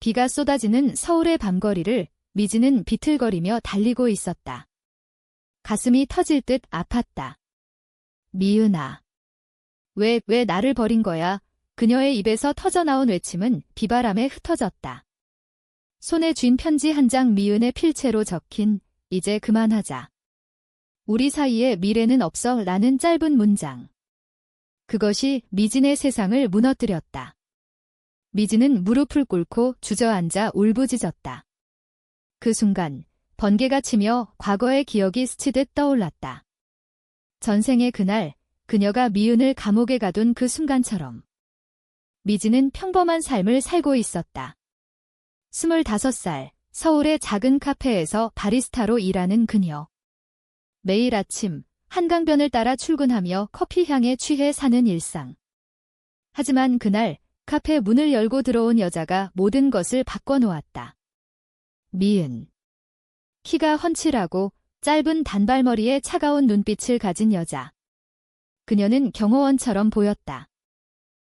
비가 쏟아지는 서울의 밤거리를 미진은 비틀거리며 달리고 있었다. 가슴이 터질 듯 아팠다. 미은아. 왜 나를 버린 거야? 그녀의 입에서 터져나온 외침은 비바람에 흩어졌다. 손에 쥔 편지 한 장 미은의 필체로 적힌 이제 그만하자. 우리 사이에 미래는 없어 라는 짧은 문장. 그것이 미진의 세상을 무너뜨렸다. 미진은 무릎을 꿇고 주저앉아 울부짖었다. 그 순간 번개가 치며 과거의 기억이 스치듯 떠올랐다. 전생의 그날 그녀가 미은을 감옥에 가둔 그 순간처럼. 미진은 평범한 삶을 살고 있었다. 25살 서울의 작은 카페에서 바리스타로 일하는 그녀. 매일 아침 한강변을 따라 출근하며 커피 향에 취해 사는 일상. 하지만 그날 카페 문을 열고 들어온 여자가 모든 것을 바꿔놓았다. 미은. 키가 훤칠하고 짧은 단발머리에 차가운 눈빛을 가진 여자. 그녀는 경호원처럼 보였다.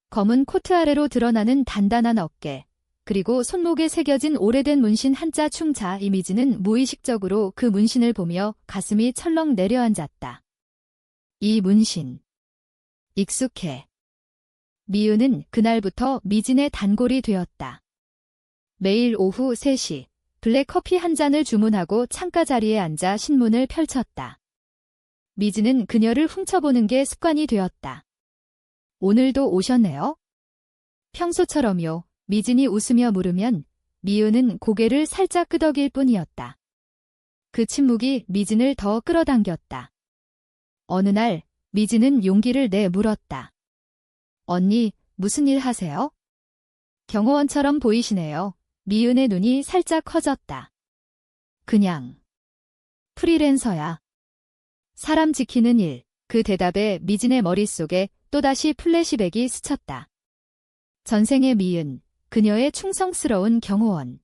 검은 코트 아래로 드러나는 단단한 어깨, 그리고 손목에 새겨진 오래된 문신 한자 충자. 이미지는 무의식적으로 그 문신을 보며 가슴이 철렁 내려앉았다. 이 문신. 익숙해. 미은은 그날부터 미진의 단골이 되었다. 매일 오후 3시 블랙커피 한 잔을 주문하고 창가 자리에 앉아 신문을 펼쳤다. 미진은 그녀를 훔쳐보는 게 습관이 되었다. 오늘도 오셨네요? 평소처럼요. 미진이 웃으며 물으면 미은은 고개를 살짝 끄덕일 뿐이었다. 그 침묵이 미진을 더 끌어당겼다. 어느 날 미진은 용기를 내 물었다. 언니, 무슨 일 하세요? 경호원처럼 보이시네요. 미은의 눈이 살짝 커졌다. 그냥 프리랜서야. 사람 지키는 일. 그 대답에 미진의 머릿속에 또다시 플래시백이 스쳤다. 전생의 미은, 그녀의 충성스러운 경호원.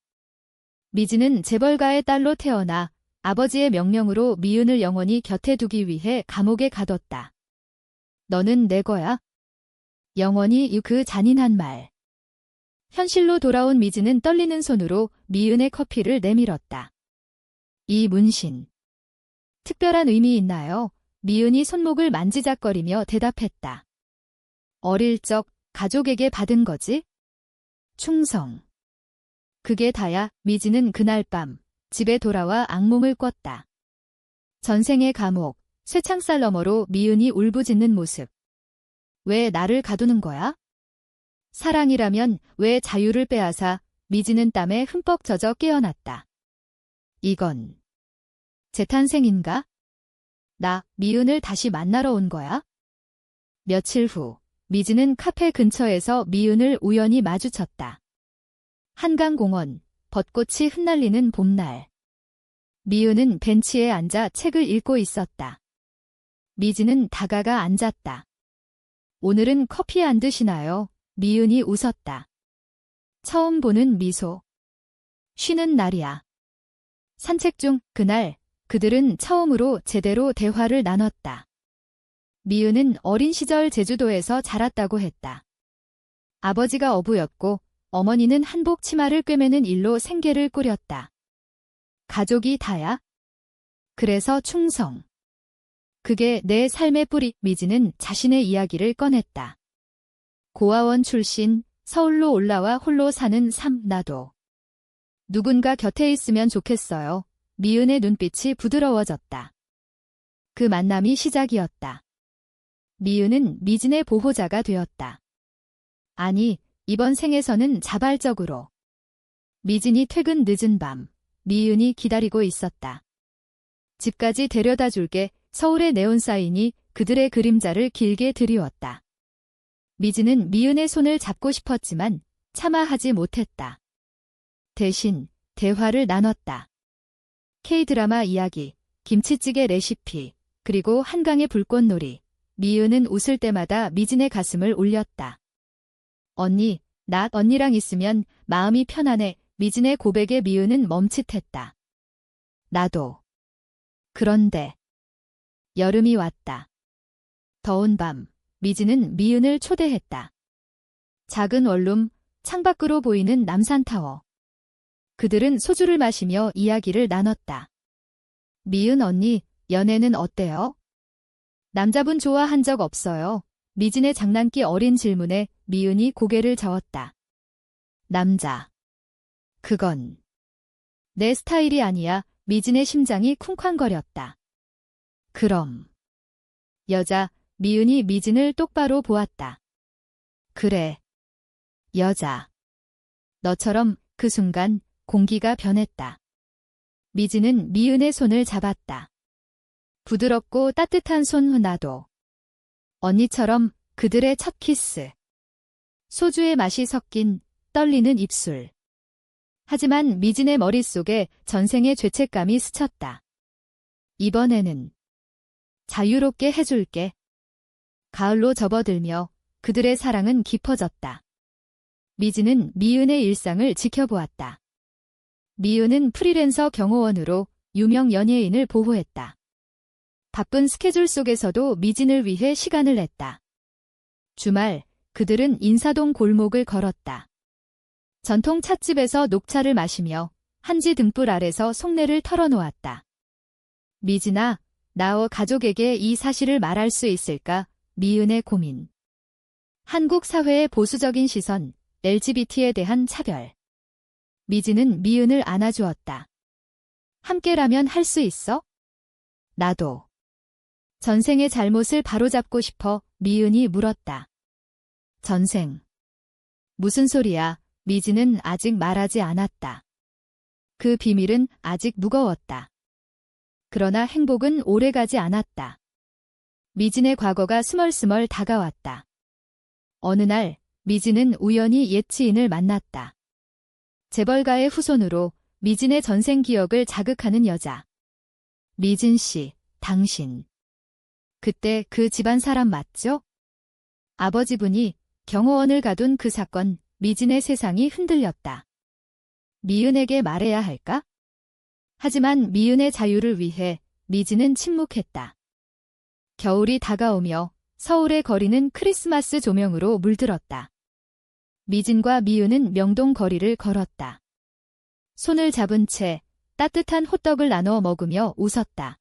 미진은 재벌가의 딸로 태어나 아버지의 명령으로 미은을 영원히 곁에 두기 위해 감옥에 가뒀다. 너는 내 거야? 영원히. 그 잔인한 말. 현실로 돌아온 미진은 떨리는 손으로 미은의 커피를 내밀었다. 이 문신. 특별한 의미 있나요? 미은이 손목을 만지작거리며 대답했다. 어릴 적 가족에게 받은 거지? 충성. 그게 다야. 미진은 그날 밤 집에 돌아와 악몽을 꿨다. 전생의 감옥, 쇠창살 너머로 미은이 울부짖는 모습. 왜 나를 가두는 거야? 사랑이라면 왜 자유를 빼앗아? 미진은 땀에 흠뻑 젖어 깨어났다. 이건 재탄생인가? 나 미은을 다시 만나러 온 거야? 며칠 후 미진은 카페 근처에서 미은을 우연히 마주쳤다. 한강공원, 벚꽃이 흩날리는 봄날. 미은은 벤치에 앉아 책을 읽고 있었다. 미진은 다가가 앉았다. 오늘은 커피 안 드시나요? 미은이 웃었다. 처음 보는 미소. 쉬는 날이야. 산책 중 그날 그들은 처음으로 제대로 대화를 나눴다. 미은은 어린 시절 제주도에서 자랐다고 했다. 아버지가 어부였고 어머니는 한복 치마를 꿰매는 일로 생계를 꾸렸다. 가족이 다야? 그래서 충성. 그게 내 삶의 뿌리. 미진은 자신의 이야기를 꺼냈다. 고아원 출신, 서울로 올라와 홀로 사는 삶. 나도 누군가 곁에 있으면 좋겠어요. 미은의 눈빛이 부드러워졌다. 그 만남이 시작이었다. 미은은 미진의 보호자가 되었다. 아니, 이번 생에서는 자발적으로. 미진이 퇴근 늦은 밤, 미은이 기다리고 있었다. 집까지 데려다 줄게. 서울의 네온사인이 그들의 그림자를 길게 드리웠다. 미진은 미은의 손을 잡고 싶었지만 차마 하지 못했다. 대신 대화를 나눴다. K-드라마 이야기, 김치찌개 레시피, 그리고 한강의 불꽃놀이. 미은은 웃을 때마다 미진의 가슴을 울렸다. 언니, 나 언니랑 있으면 마음이 편안해. 미진의 고백에 미은은 멈칫했다. 나도. 그런데 여름이 왔다. 더운 밤, 미진은 미은을 초대했다. 작은 원룸, 창밖으로 보이는 남산타워. 그들은 소주를 마시며 이야기를 나눴다. 미은 언니, 연애는 어때요? 남자분 좋아한 적 없어요. 미진의 장난기 어린 질문에 미은이 고개를 저었다. 남자. 그건 내 스타일이 아니야. 미진의 심장이 쿵쾅거렸다. 그럼. 여자. 미은이 미진을 똑바로 보았다. 그래. 여자. 너처럼. 그 순간 공기가 변했다. 미진은 미은의 손을 잡았다. 부드럽고 따뜻한 손. 나도. 언니처럼. 그들의 첫 키스. 소주의 맛이 섞인 떨리는 입술. 하지만 미진의 머릿속에 전생의 죄책감이 스쳤다. 이번에는 자유롭게 해줄게. 가을로 접어들며 그들의 사랑은 깊어졌다. 미진은 미은의 일상을 지켜보았다. 미은은 프리랜서 경호원으로 유명 연예인을 보호했다. 바쁜 스케줄 속에서도 미진을 위해 시간을 냈다. 주말 그들은 인사동 골목을 걸었다. 전통 찻집에서 녹차를 마시며 한지 등불 아래서 속내를 털어놓았다. 미진아, 나와 가족에게 이 사실을 말할 수 있을까? 미은의 고민. 한국 사회의 보수적인 시선, LGBT에 대한 차별. 미진은 미은을 안아주었다. 함께라면 할 수 있어? 나도. 전생의 잘못을 바로잡고 싶어. 미은이 물었다. 전생. 무슨 소리야? 미진은 아직 말하지 않았다. 그 비밀은 아직 무거웠다. 그러나 행복은 오래가지 않았다. 미진의 과거가 스멀스멀 다가왔다. 어느 날 미진은 우연히 옛 지인을 만났다. 재벌가의 후손으로 미진의 전생 기억을 자극하는 여자. 미진 씨, 당신. 그때 그 집안 사람 맞죠? 아버지분이 경호원을 가둔 그 사건. 미진의 세상이 흔들렸다. 미은에게 말해야 할까? 하지만 미은의 자유를 위해 미진은 침묵했다. 겨울이 다가오며 서울의 거리는 크리스마스 조명으로 물들었다. 미진과 미은은 명동 거리를 걸었다. 손을 잡은 채 따뜻한 호떡을 나눠 먹으며 웃었다.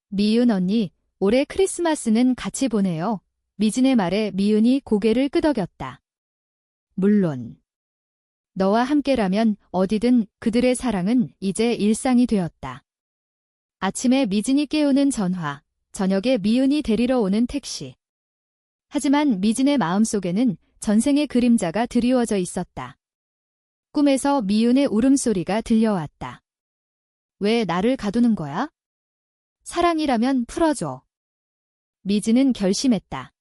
미은 언니, 올해 크리스마스는 같이 보내요. 미진의 말에 미은이 고개를 끄덕였다. 물론. 너와 함께라면 어디든. 그들의 사랑은 이제 일상이 되었다. 아침에 미진이 깨우는 전화, 저녁에 미은이 데리러 오는 택시. 하지만 미진의 마음속에는 전생의 그림자가 드리워져 있었다. 꿈에서 미은의 울음소리가 들려왔다. 왜 나를 가두는 거야? 사랑이라면 풀어줘. 미진은 결심했다.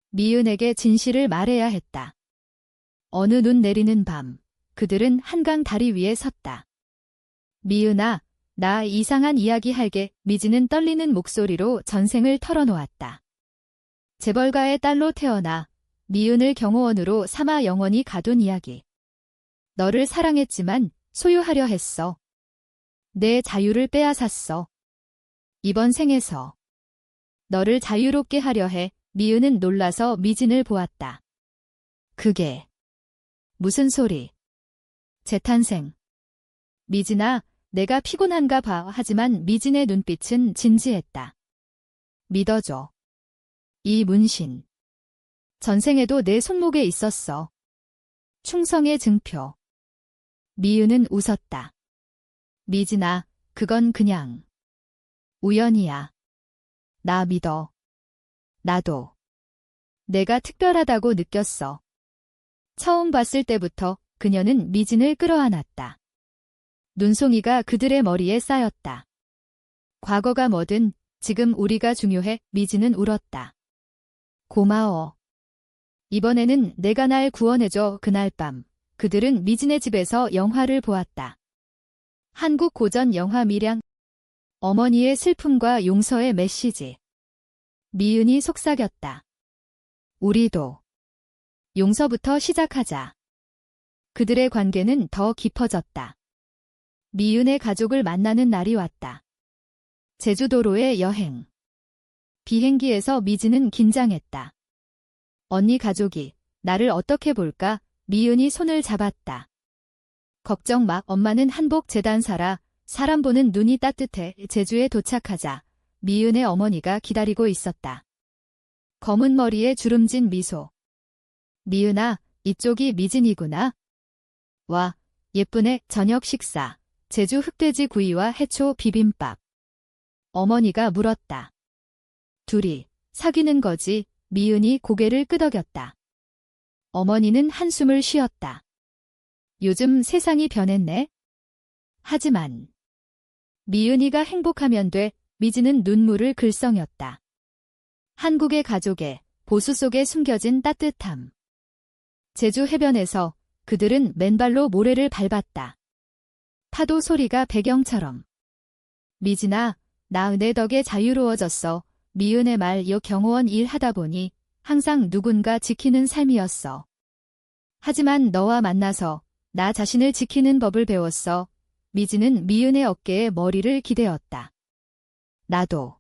미은에게 진실을 말해야 했다. 어느 눈 내리는 밤, 그들은 한강 다리 위에 섰다. 미은아, 나 이상한 이야기 할게. 미진은 떨리는 목소리로 전생을 털어놓았다. 재벌가의 딸로 태어나 미은을 경호원으로 삼아 영원히 가둔 이야기. 너를 사랑했지만 소유하려 했어. 내 자유를 빼앗았어. 이번 생에서 너를 자유롭게 하려 해. 미은은 놀라서 미진을 보았다. 그게 무슨 소리? 재탄생. 미진아, 내가 피곤한가 봐. 하지만 미진의 눈빛은 진지했다. 믿어줘. 이 문신. 전생에도 내 손목에 있었어. 충성의 증표. 미은은 웃었다. 미진아, 그건 그냥 우연이야. 나 믿어. 나도. 내가 특별하다고 느꼈어. 처음 봤을 때부터 그녀는 미진을 끌어안았다. 눈송이가 그들의 머리에 쌓였다. 과거가 뭐든 지금 우리가 중요해. 미진은 울었다. 고마워. 이번에는 내가 날 구원해줘. 그날 밤 그들은 미진의 집에서 영화를 보았다. 한국 고전 영화 밀양. 어머니의 슬픔과 용서의 메시지. 미은이 속삭였다. 우리도 용서부터 시작하자. 그들의 관계는 더 깊어졌다. 미은의 가족을 만나는 날이 왔다. 제주도로의 여행. 비행기에서 미진은 긴장했다. 언니 가족이 나를 어떻게 볼까? 미은이 손을 잡았다. 걱정 마. 엄마는 한복 재단사라. 사람 보는 눈이 따뜻해. 제주에 도착하자 미은의 어머니가 기다리고 있었다. 검은 머리에 주름진 미소. 미은아, 이쪽이 미진이구나. 와, 예쁘네. 저녁 식사. 제주 흑돼지 구이와 해초 비빔밥. 어머니가 물었다. 둘이 사귀는 거지? 미은이 고개를 끄덕였다. 어머니는 한숨을 쉬었다. 요즘 세상이 변했네. 하지만 미은이가 행복하면 돼. 미진은 눈물을 글썽였다. 한국의 가족의 보수 속에 숨겨진 따뜻함. 제주 해변에서 그들은 맨발로 모래를 밟았다. 파도 소리가 배경처럼. 미진아, 나 은혜 덕에 자유로워졌어. 미은의 말 요 경호원 일 하다 보니 항상 누군가 지키는 삶이었어. 하지만 너와 만나서 나 자신을 지키는 법을 배웠어. 미진은 미은의 어깨에 머리를 기대었다. 나도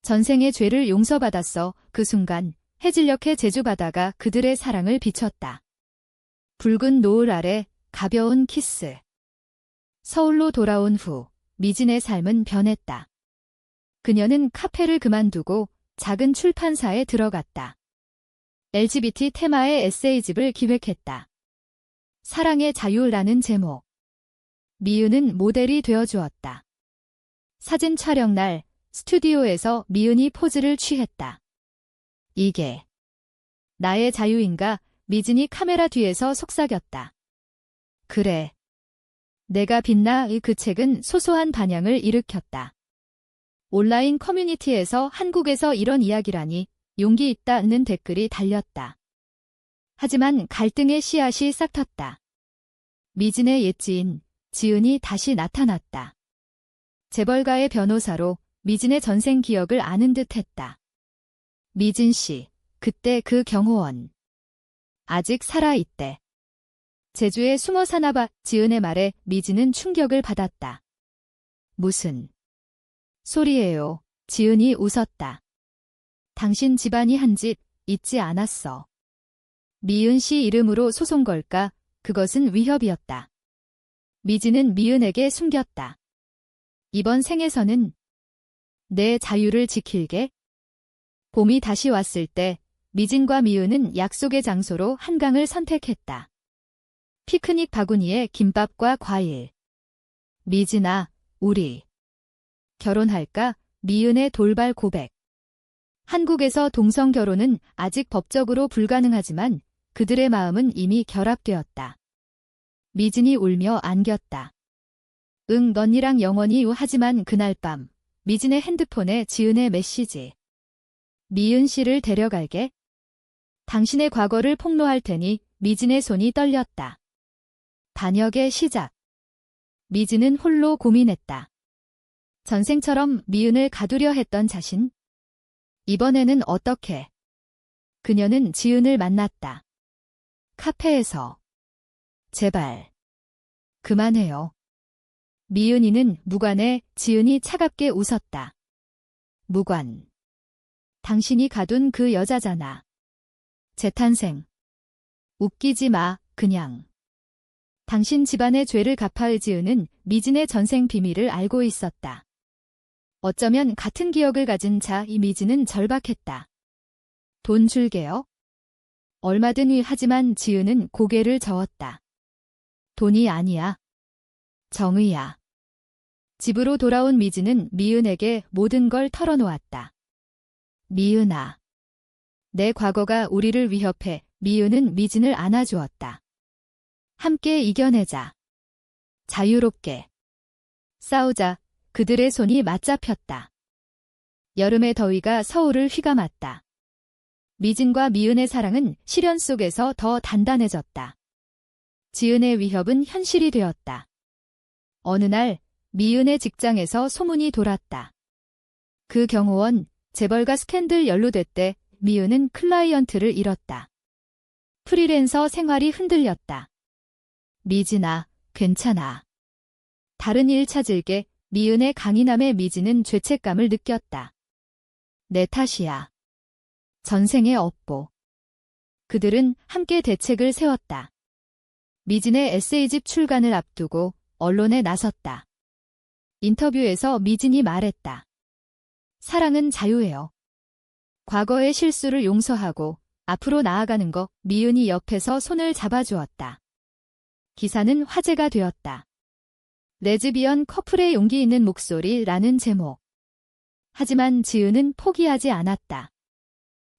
전생의 죄를 용서받았어. 그 순간 해질녘의 제주 바다가 그들의 사랑을 비췄다. 붉은 노을 아래 가벼운 키스. 서울로 돌아온 후 미진의 삶은 변했다. 그녀는 카페를 그만두고 작은 출판사에 들어갔다. LGBT 테마의 에세이집을 기획했다. 사랑의 자유라는 제목. 미은은 모델이 되어주었다. 사진 촬영 날 스튜디오에서 미은이 포즈를 취했다. 이게 나의 자유인가? 미진이 카메라 뒤에서 속삭였다. 그래. 내가 빛나. 그 책은 소소한 반향을 일으켰다. 온라인 커뮤니티에서 한국에서 이런 이야기라니 용기 있다는 댓글이 달렸다. 하지만 갈등의 씨앗이 싹텄다. 미진의 옛 지인 지은이 다시 나타났다. 재벌가의 변호사로 미진의 전생 기억을 아는 듯했다. 미진 씨, 그때 그 경호원 아직 살아있대. 제주에 숨어 사나봐. 지은의 말에 미진은 충격을 받았다. 무슨 소리예요? 지은이 웃었다. 당신 집안이 한 짓 잊지 않았어. 미은 씨 이름으로 소송 걸까? 그것은 위협이었다. 미진은 미은에게 숨겼다. 이번 생에서는 내 자유를 지킬게. 봄이 다시 왔을 때 미진과 미은은 약속의 장소로 한강을 선택했다. 피크닉 바구니에 김밥과 과일. 미진아, 우리 결혼할까? 미은의 돌발 고백. 한국에서 동성 결혼은 아직 법적으로 불가능하지만 그들의 마음은 이미 결합되었다. 미진이 울며 안겼다. 응, 넌니랑 영원히. 하지만 그날 밤 미진의 핸드폰에 지은의 메시지. 미은 씨를 데려갈게. 당신의 과거를 폭로할 테니. 미진의 손이 떨렸다. 반역의 시작. 미진은 홀로 고민했다. 전생처럼 미은을 가두려 했던 자신. 이번에는 어떻게? 그녀는 지은을 만났다. 카페에서. 제발. 그만해요. 미은이는 무관해. 지은이 차갑게 웃었다. 무관. 당신이 가둔 그 여자잖아. 재탄생. 웃기지 마, 그냥. 당신 집안의 죄를 갚아을. 지은은 미진의 전생 비밀을 알고 있었다. 어쩌면 같은 기억을 가진 자. 이 미진은 절박했다. 돈 줄게요. 얼마든. 하지만 지은은 고개를 저었다. 돈이 아니야. 정의야. 집으로 돌아온 미진은 미은에게 모든 걸 털어놓았다. 미은아. 내 과거가 우리를 위협해. 미은은 미진을 안아주었다. 함께 이겨내자. 자유롭게. 싸우자. 그들의 손이 맞잡혔다. 여름의 더위가 서울을 휘감았다. 미진과 미은의 사랑은 시련 속에서 더 단단해졌다. 지은의 위협은 현실이 되었다. 어느 날 미은의 직장에서 소문이 돌았다. 그 경호원 재벌가 스캔들 연루됐대. 미은은 클라이언트를 잃었다. 프리랜서 생활이 흔들렸다. 미진아, 괜찮아. 다른 일 찾을게. 미은의 강인함에 미진은 죄책감을 느꼈다. 내 탓이야. 전생의 업보. 그들은 함께 대책을 세웠다. 미진의 에세이집 출간을 앞두고 언론에 나섰다. 인터뷰에서 미진이 말했다. 사랑은 자유예요. 과거의 실수를 용서하고 앞으로 나아가는 거. 미은이 옆에서 손을 잡아주었다. 기사는 화제가 되었다. 레즈비언 커플의 용기 있는 목소리라는 제목. 하지만 지은은 포기하지 않았다.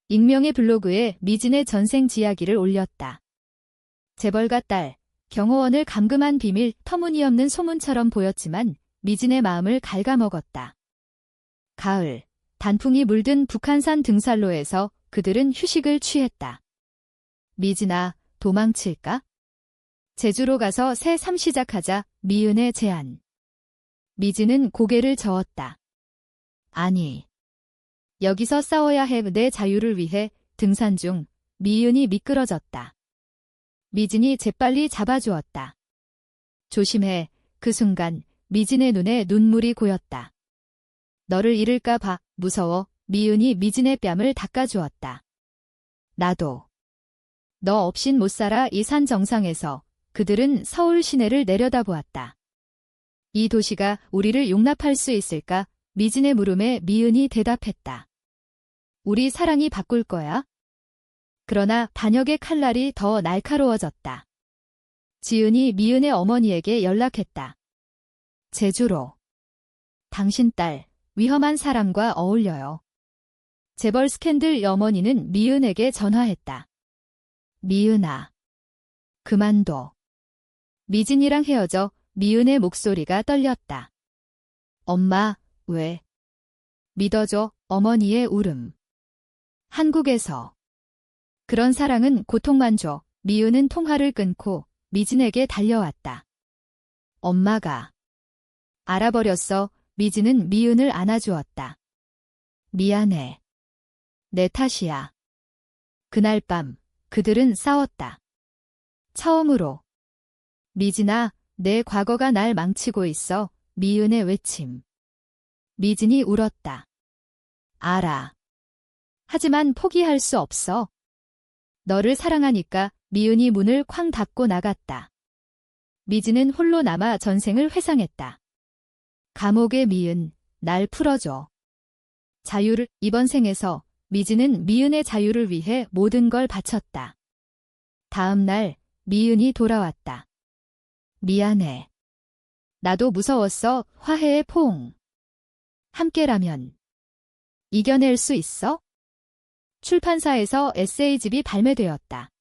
익명의 블로그에 미진의 전생 이야기를 올렸다. 재벌가 딸, 경호원을 감금한 비밀. 터무니없는 소문처럼 보였지만 미진의 마음을 갉아먹었다. 가을, 단풍이 물든 북한산 등산로에서 그들은 휴식을 취했다. 미진아, 도망칠까? 제주로 가서 새 삶 시작하자. 미은의 제안. 미진은 고개를 저었다. 아니. 여기서 싸워야 해. 내 자유를 위해. 등산 중 미은이 미끄러졌다. 미진이 재빨리 잡아주었다. 조심해. 그 순간 미진의 눈에 눈물이 고였다. 너를 잃을까 봐. 무서워. 미은이 미진의 뺨을 닦아주었다. 나도. 너 없인 못 살아. 이 산 정상에서 그들은 서울 시내를 내려다보았다. 이 도시가 우리를 용납할 수 있을까? 미진의 물음에 미은이 대답했다. 우리 사랑이 바꿀 거야? 그러나 반역의 칼날이 더 날카로워졌다. 지은이 미은의 어머니에게 연락했다. 제주로. 당신 딸, 위험한 사람과 어울려요. 재벌 스캔들. 어머니는 미은에게 전화했다. 미은아. 그만둬. 미진이랑 헤어져. 미은의 목소리가 떨렸다. 엄마, 왜? 믿어줘. 어머니의 울음. 한국에서. 그런 사랑은 고통만 줘. 미은은 통화를 끊고 미진에게 달려왔다. 엄마가. 알아버렸어. 미진은 미은을 안아주었다. 미안해. 내 탓이야. 그날 밤 그들은 싸웠다. 처음으로. 미진아, 내 과거가 날 망치고 있어. 미은의 외침. 미진이 울었다. 알아. 하지만 포기할 수 없어. 너를 사랑하니까. 미은이 문을 쾅 닫고 나갔다. 미진은 홀로 남아 전생을 회상했다. 감옥의 미은, 날 풀어줘. 자유를. 이번 생에서 미진은 미은의 자유를 위해 모든 걸 바쳤다. 다음 날 미은이 돌아왔다. 미안해. 나도 무서웠어. 화해의 포옹. 함께라면 이겨낼 수 있어? 출판사에서 에세이집이 발매되었다.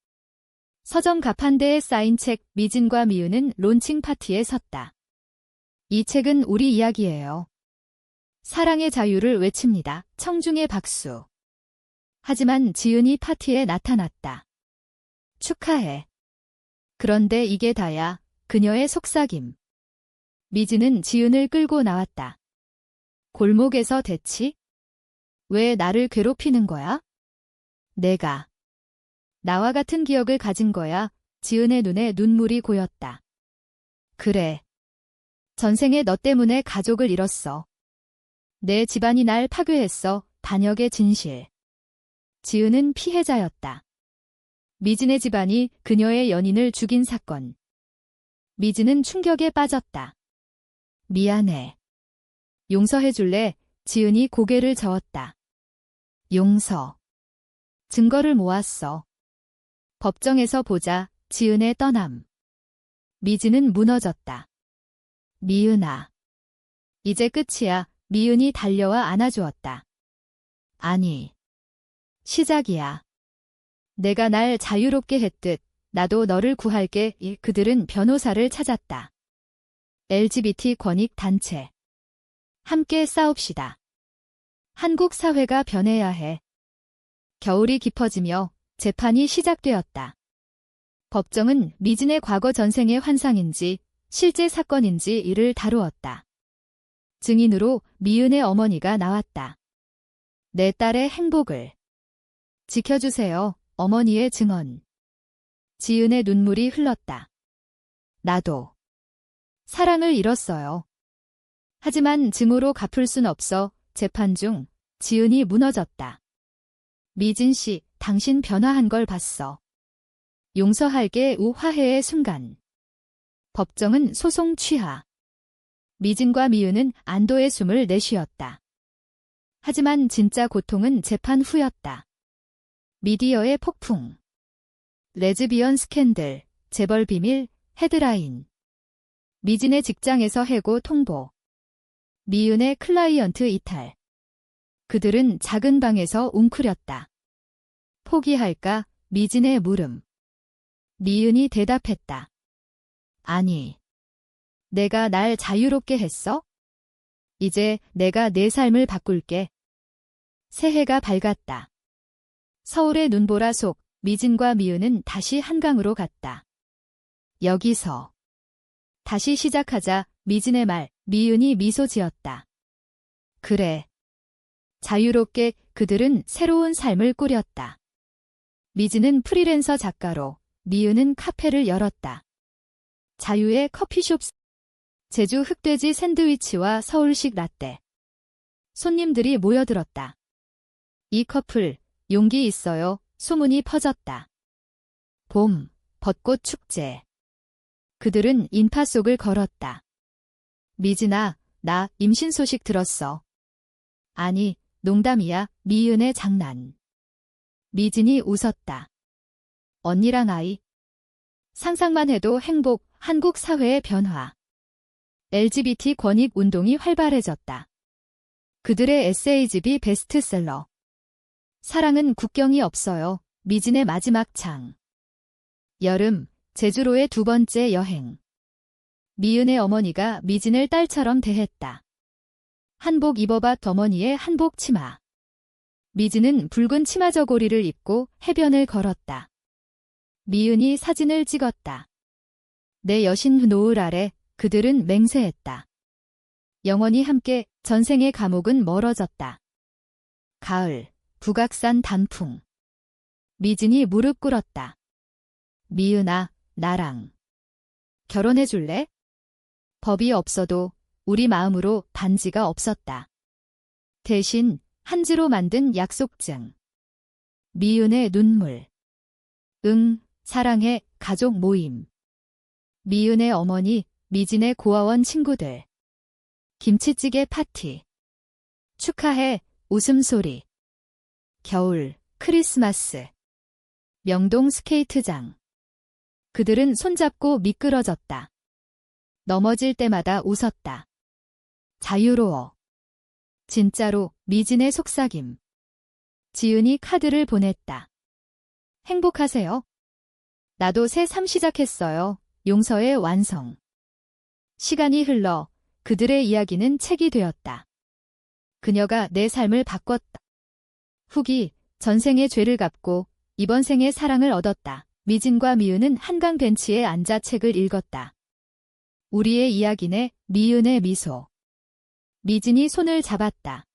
서점 가판대에 쌓인 책. 미진과 미은은 론칭 파티에 섰다. 이 책은 우리 이야기예요. 사랑의 자유를 외칩니다. 청중의 박수. 하지만 지은이 파티에 나타났다. 축하해. 그런데 이게 다야. 그녀의 속삭임. 미진은 지은을 끌고 나왔다. 골목에서 대치? 왜 나를 괴롭히는 거야? 내가. 나와 같은 기억을 가진 거야. 지은의 눈에 눈물이 고였다. 그래. 전생에 너 때문에 가족을 잃었어. 내 집안이 날 파괴했어. 반역의 진실. 지은은 피해자였다. 미진의 집안이 그녀의 연인을 죽인 사건. 미진은 충격에 빠졌다. 미안해. 용서해줄래? 지은이 고개를 저었다. 용서. 증거를 모았어. 법정에서 보자. 지은의 떠남. 미진은 무너졌다. 미은아. 이제 끝이야. 미은이 달려와 안아주었다. 아니. 시작이야. 내가 날 자유롭게 했듯 나도 너를 구할게. 그들은 변호사를 찾았다. LGBT 권익 단체. 함께 싸웁시다. 한국 사회가 변해야 해. 겨울이 깊어지며 재판이 시작되었다. 법정은 미진의 과거 전생의 환상인지 실제 사건인지 이를 다루었다. 증인으로 미은의 어머니가 나왔다. 내 딸의 행복을 지켜주세요. 어머니의 증언. 지은의 눈물이 흘렀다. 나도 사랑을 잃었어요. 하지만 증오로 갚을 순 없어. 재판 중 지은이 무너졌다. 미진 씨, 당신 변화한 걸 봤어. 용서할게 우화해의 순간. 법정은 소송 취하. 미진과 미은은 안도의 숨을 내쉬었다. 하지만 진짜 고통은 재판 후였다. 미디어의 폭풍. 레즈비언 스캔들, 재벌 비밀, 헤드라인. 미진의 직장에서 해고 통보. 미은의 클라이언트 이탈. 그들은 작은 방에서 웅크렸다. 포기할까? 미진의 물음. 미은이 대답했다. 아니. 내가 날 자유롭게 했어? 이제 내가 내 삶을 바꿀게. 새해가 밝았다. 서울의 눈보라 속 미진과 미은은 다시 한강으로 갔다. 여기서. 다시 시작하자. 미진의 말, 미은이 미소 지었다. 그래. 자유롭게 그들은 새로운 삶을 꾸렸다. 미진은 프리랜서 작가로, 미은은 카페를 열었다. 자유의 커피숍. 제주 흑돼지 샌드위치와 서울식 라떼. 손님들이 모여들었다. 이 커플, 용기 있어요. 소문이 퍼졌다. 봄, 벚꽃 축제. 그들은 인파 속을 걸었다. 미진아, 나 임신 소식 들었어. 아니, 농담이야. 미은의 장난. 미진이 웃었다. 언니랑 아이. 상상만 해도 행복. 한국 사회의 변화. LGBT 권익 운동이 활발해졌다. 그들의 에세이집이 베스트셀러. 사랑은 국경이 없어요. 미진의 마지막 창. 여름, 제주로의 두 번째 여행. 미은의 어머니가 미진을 딸처럼 대했다. 한복 입어봐. 어머니의 한복 치마. 미진은 붉은 치마 저고리를 입고 해변을 걸었다. 미은이 사진을 찍었다. 내 여신 노을 아래 그들은 맹세했다. 영원히 함께. 전생의 감옥은 멀어졌다. 가을, 북악산 단풍. 미진이 무릎 꿇었다. 미은아, 나랑 결혼해 줄래? 법이 없어도 우리 마음으로 반지가 없었다. 대신 한지로 만든 약속증. 미은의 눈물. 응, 사랑해. 가족 모임. 미은의 어머니, 미진의 고아원 친구들. 김치찌개 파티. 축하해. 웃음소리. 겨울, 크리스마스. 명동 스케이트장. 그들은 손잡고 미끄러졌다. 넘어질 때마다 웃었다. 자유로워. 진짜로. 미진의 속삭임. 지은이 카드를 보냈다. 행복하세요. 나도 새 삶 시작했어요. 용서의 완성. 시간이 흘러 그들의 이야기는 책이 되었다. 그녀가 내 삶을 바꿨다. 후기, 전생의 죄를 갚고 이번 생의 사랑을 얻었다. 미진과 미은은 한강 벤치에 앉아 책을 읽었다. 우리의 이야기네. 미은의 미소. 미진이 손을 잡았다.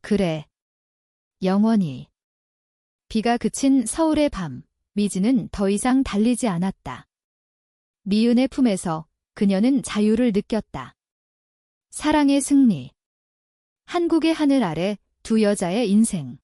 그래. 영원히. 비가 그친 서울의 밤. 미진은 더 이상 달리지 않았다. 미은의 품에서 그녀는 자유를 느꼈다. 사랑의 승리. 한국의 하늘 아래 두 여자의 인생.